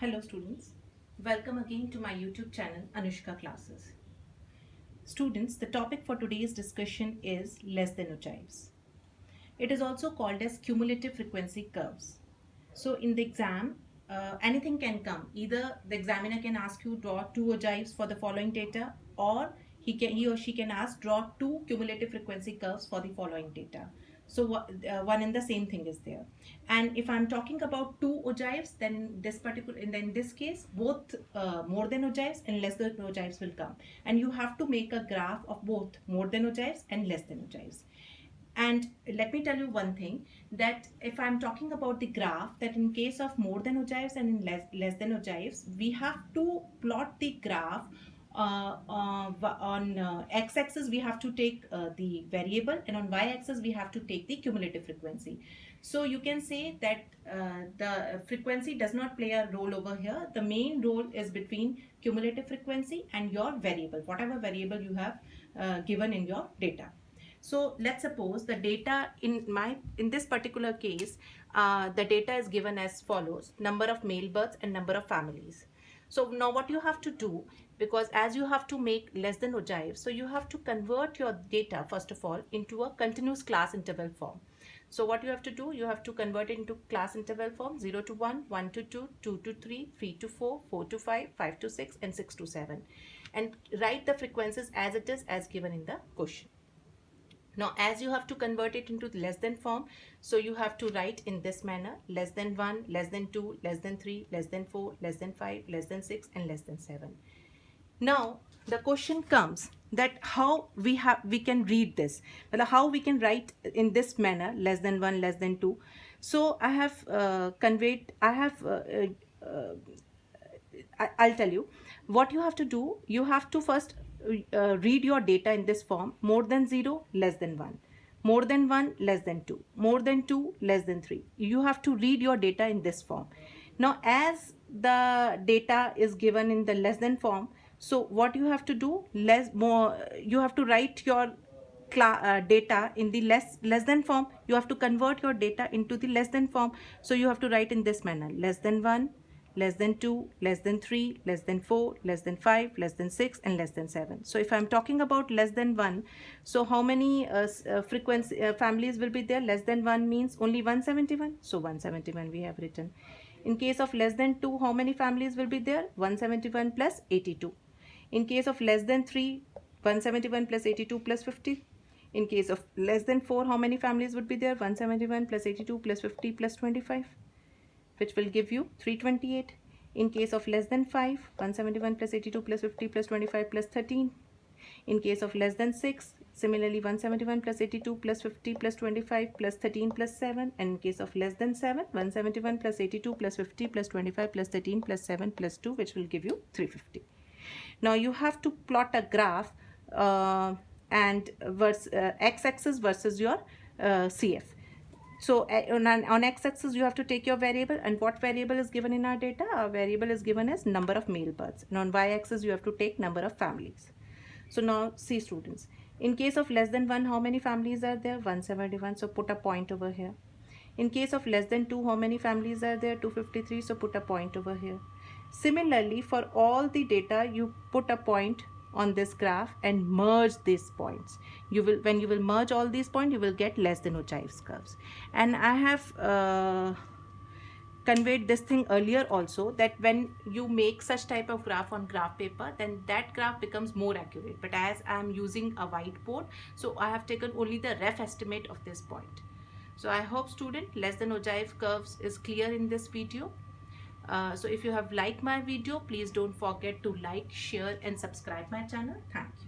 Hello students, welcome again to my YouTube channel Anushka Classes. Students, the topic for today's discussion is less than ogives. It is also called as cumulative frequency curves. So in the exam, anything can come. Either the examiner can ask you draw two ogives for the following data, or he or she can ask draw two cumulative frequency curves for the following data. So one and the same thing is there. And if I'm talking about two ogives, then in this case, both more than ogives and less than ogives will come. And you have to make a graph of both more than ogives and less than ogives. And let me tell you one thing, that if I'm talking about the graph, that in case of more than ogives and in less than ogives, we have to plot the graph on x-axis we have to take the variable, and on y-axis we have to take the cumulative frequency. So you can say that the frequency does not play a role over here. The main role is between cumulative frequency and your variable, whatever variable you have given in your data. So let's suppose the data in this particular case, the data is given as follows: number of male births and number of families. So now what you have to do, because as you have to make less than ogive, so you have to convert your data first of all into a continuous class interval form. So what you have to do, you have to convert it into class interval form: 0 to 1, 1 to 2, 2 to 3, 3 to 4, 4 to 5, 5 to 6, and 6 to 7. And write the frequencies as it is as given in the question. Now, as you have to convert it into less than form, so you have to write in this manner: less than 1, less than 2, less than 3, less than 4, less than 5, less than 6, and less than 7. Now, the question comes that how we can read this, well, how we can write in this manner: less than 1, less than 2. So I have I'll tell you what you have to do. You have to first read your data in this form: more than 0, less than 1, more than 1, less than 2, more than 2, less than 3. You have to read your data in this form. Now, as the data is given in the less than form, so what you have to do, you have to write your data in the less than form. You have to convert your data into the less than form. So you have to write in this manner: less than 1, less than 2, less than 3, less than 4, less than 5, less than 6, and less than 7. So if I'm talking about less than 1, so how many frequency families will be there? Less than 1 means only 171. So 171 we have written. In case of less than 2, how many families will be there? 171 plus 82. In case of less than 3, 171 plus 82 plus 50. In case of less than 4, how many families would be there? 171 plus 82 plus 50 plus 25, which will give you 328. In case of less than 5, 171 plus 82 plus 50 plus 25 plus 13. In case of less than 6, similarly 171 plus 82 plus 50 plus 25 plus 13 plus 7. And in case of less than 7, 171 plus 82 plus 50 plus 25 plus 13 plus 7 plus 2, which will give you 350. Now you have to plot a graph and x-axis versus your CF. So on x-axis you have to take your variable, and what variable is given in our data? Our variable is given as number of male births, and on y-axis you have to take number of families. So now see students, in case of less than 1, how many families are there? 171, so put a point over here. In case of less than 2, how many families are there? 253, so put a point over here. Similarly, for all the data, you put a point on this graph and merge these points. When you will merge all these points, you will get less than ogives curves. And I have conveyed this thing earlier also, that when you make such type of graph on graph paper, then that graph becomes more accurate. But as I am using a whiteboard, so I have taken only the rough estimate of this point. So I hope student, less than ogive curves is clear in this video. So if you have liked my video, please don't forget to like, share, and subscribe my channel. Thank you.